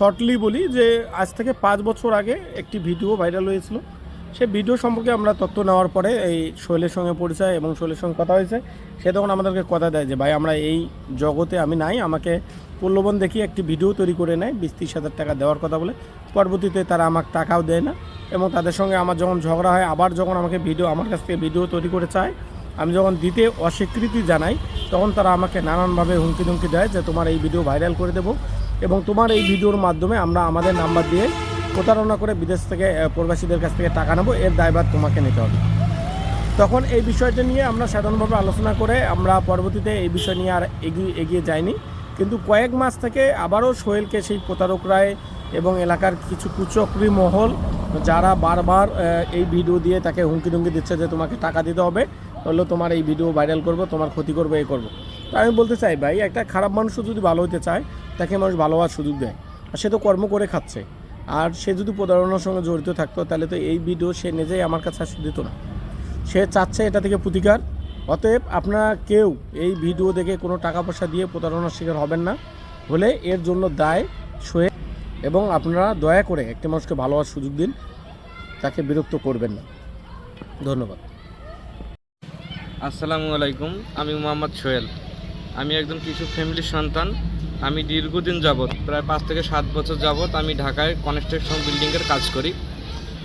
Shortly বলি যে আজ থেকে 5 বছর আগে একটি ভিডিও ভাইরাল হয়েছিল। সেই ভিডিও সম্পর্কে আমরা তথ্য নেওয়ার পরে এই সোহেলের সঙ্গে পরিচয় এবং সোহেলের সঙ্গে কথা হয়েছে। সে তখন আমাদেরকে কথা দেয় যে ভাই আমরা এই জগতে আমি নাই, আমাকে প্রলোভন দেখিয়ে একটি ভিডিও তৈরি করে নেয় 20-30 হাজার টাকা দেওয়ার কথা বলে। পরবর্তীতে তারা আমাকে টাকাও দেয় না এবং তাদের সঙ্গে আমার যখন ঝগড়া হয় আবার যখন আমাকে আমার কাছ থেকে ভিডিও তৈরি করে চায়, আমি যখন দিতে অস্বীকৃতি জানাই তখন তারা আমাকে নানানভাবে হুমকি ধুমকি দেয় যে তোমার এই ভিডিও ভাইরাল করে দেবো এবং তোমার এই ভিডিওর মাধ্যমে আমরা আমাদের নাম্বার দিয়ে প্রতারণা করে বিদেশ থেকে প্রবাসীদের কাছ থেকে টাকা নেবো, এর দায়ভার তোমাকে নিতে হবে। তখন এই বিষয়টা নিয়ে আমরা সাধারণভাবে আলোচনা করে আমরা পরবর্তীতে এই বিষয় নিয়ে আর এগিয়ে যাইনি। কিন্তু কয়েক মাস থেকে আবারও সোহেলকে সেই প্রতারকরায় এবং এলাকার কিছু কুচক্রী মহল যারা বারবার এই ভিডিও দিয়ে তাকে হুমকি ধুমকি দিচ্ছে যে তোমাকে টাকা দিতে হবে, হলো তোমার এই ভিডিও ভাইরাল করবো, তোমার ক্ষতি করবো, এই করবো। তো আমি বলতে চাই ভাই, একটা খারাপ মানুষও যদি ভালো হতে চায় তাকে মানুষ ভালো হওয়ার সুযোগ দেয়। আর সে তো কর্ম করে খাচ্ছে, আর সে যদি প্রতারণার সঙ্গে জড়িত থাকতো তাহলে তো এই ভিডিও সে নিজেই আমার কাছে আসতে দিত না। সে চাচ্ছে এটা থেকে প্রতিকার। অতএব আপনারা কেউ এই ভিডিও দেখে কোনো টাকা পয়সা দিয়ে প্রতারণার শিকার হবেন না, হলে এর জন্য দায় সোহেল। এবং আপনারা দয়া করে একটি মানুষকে ভালো হওয়ার সুযোগ দিন, তাকে বিরক্ত করবেন না। ধন্যবাদ। আসসালামু আলাইকুম, আমি মোহাম্মদ সোহেল। আমি একজন কৃষক ফ্যামিলির সন্তান। আমি দীর্ঘদিন যাবৎ প্রায় 5 থেকে 7 বছর যাবৎ আমি ঢাকায় কনস্ট্রাকশন বিল্ডিংয়ের কাজ করি।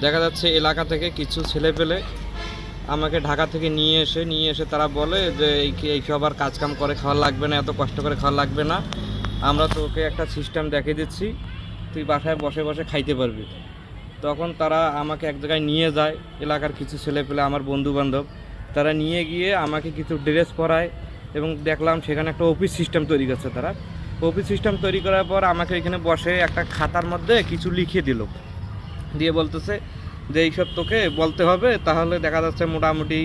দেখা যাচ্ছে এলাকা থেকে কিছু ছেলেপেলে আমাকে ঢাকা থেকে নিয়ে এসে তারা বলে যে এই সবার কাজকাম করে খাওয়া লাগবে না, এত কষ্ট করে খাওয়া লাগবে না, আমরা তোকে একটা সিস্টেম দেখিয়ে দিচ্ছি, তুই বাসায় বসে বসে খাইতে পারবি। তখন তারা আমাকে এক জায়গায় নিয়ে যায়, এলাকার কিছু ছেলেপেলে আমার বন্ধুবান্ধব, তারা নিয়ে গিয়ে আমাকে কিছু ড্রেস পরায় এবং দেখলাম সেখানে একটা অফিস সিস্টেম তৈরি করছে। তারা অফিস সিস্টেম তৈরি করার পর আমাকে এখানে বসে একটা খাতার মধ্যে কিছু লিখে দিল, দিয়ে বলতেছে যে এইসব তোকে বলতে হবে, তাহলে দেখা যাচ্ছে মোটামুটি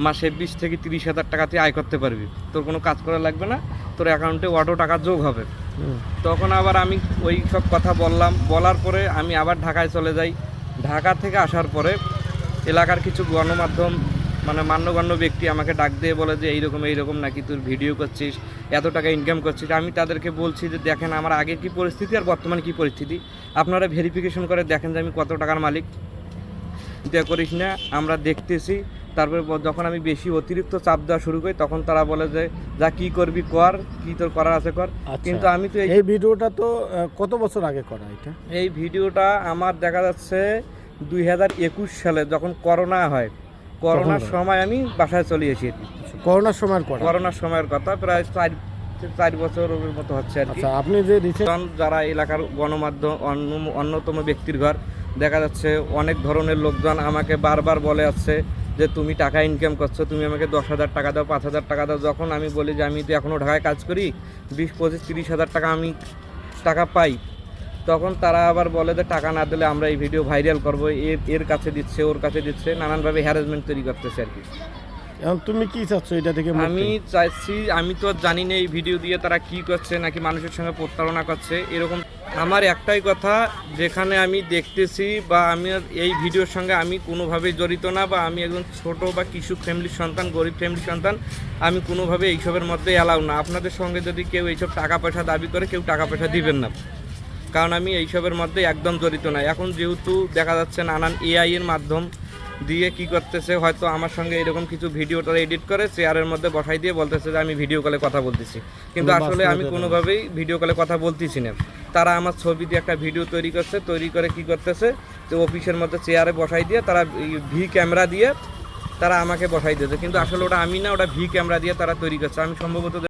মাসে 20 থেকে 30 হাজার টাকা তুই আয় করতে পারবি, তোর কোনো কাজ করা লাগবে না, তোর অ্যাকাউন্টে অটো টাকা যোগ হবে। তখন আবার আমি ওই সব কথা বলার পরে আমি আবার ঢাকায় চলে যাই। ঢাকা থেকে আসার পরে এলাকার কিছু গণমাধ্যম মানে মান্যগণ্য ব্যক্তি আমাকে ডাক দিয়ে বলে যে এইরকম নাকি তুই ভিডিও করছিস, এত টাকা ইনকাম করছিস। আমি তাদেরকে বলছি যে দেখেন আমার আগের কী পরিস্থিতি আর বর্তমানে কী পরিস্থিতি, আপনারা ভেরিফিকেশন করে দেখেন যে আমি কত টাকার মালিক। দেয়া করিস না, আমরা দেখতেছি। তারপরে যখন আমি বেশি অতিরিক্ত চাপ দেওয়া শুরু করি তখন তারা বলে যে যা কী করবি কর, কী তোর করার আছে কর। কিন্তু আমি তো এই ভিডিওটা তো কত বছর আগে করা? এই ভিডিওটা আমার দেখা যাচ্ছে 2021 সালে যখন করোনা হয়, করোনার সময় আমি বাসায় চলে এসেছি। করোনার সময়ের কথা প্রায় 4 বছরের মতো হচ্ছে আর কি। আপনি যে যারা এলাকার গণমাধ্যম অন্যতম ব্যক্তির ঘর, দেখা যাচ্ছে অনেক ধরনের লোকজন আমাকে বারবার বলে আসছে যে তুমি টাকা ইনকাম করছো, তুমি আমাকে 10,000 টাকা দাও, 5,000 টাকা দাও। যখন আমি বলি যে আমি তো এখনও ঢাকায় কাজ করি, 20, 25, 30 হাজার টাকা আমি টাকা পাই, তখন তারা আবার বলে যে টাকা না দিলে আমরা এই ভিডিও ভাইরাল করবো, এর কাছে দিচ্ছে, ওর কাছে দিচ্ছে, নানানভাবে হ্যারাসমেন্ট তৈরি করতেছে আর কি। এখন তুমি কি চাচ্ছ এটা থেকে? আমি চাইছি, আমি তো জানি না এই ভিডিও দিয়ে তারা কি করছে নাকি মানুষের সঙ্গে প্রতারণা করছে এরকম। আমার একটাই কথা, যেখানে আমি দেখতেছি বা আমি এই ভিডিওর সঙ্গে আমি কোনোভাবেই জড়িত না, বা আমি একজন ছোট বা কৃষক ফ্যামিলির সন্তান, গরিব ফ্যামিলির সন্তান, আমি কোনোভাবে এইসবের মধ্যে অ্যালাউ না। আপনাদের সঙ্গে যদি কেউ এইসব টাকা পয়সা দাবি করে, কেউ টাকা পয়সা দিবেন না, কারণ আমি এইসবের মধ্যে একদম জড়িত না। এখন যেহেতু দেখা যাচ্ছে নানান এআই এর মাধ্যম দিয়ে কি করতেছে, হয়তো আমার সঙ্গে এরকম কিছু ভিডিওটা এডিট করে চেয়ারের মধ্যে বসাই দিয়ে বলতেছে যে আমি ভিডিও কলে কথা বলতেছি, কিন্তু আসলে আমি কোনোভাবেই ভিডিও কলে কথা বলতেছি না। তারা আমার ছবি দিয়ে একটা ভিডিও তৈরি করে কি করতেছে যে অফিসের মধ্যে চেয়ারে বসাই দিয়ে তারা ভি ক্যামেরা দিয়ে তারা আমাকে বসাই দিয়েছে, কিন্তু আসলে ওটা আমি না, ওটা ভি ক্যামেরা দিয়ে তারা তৈরি করছে। আমি সম্ভবত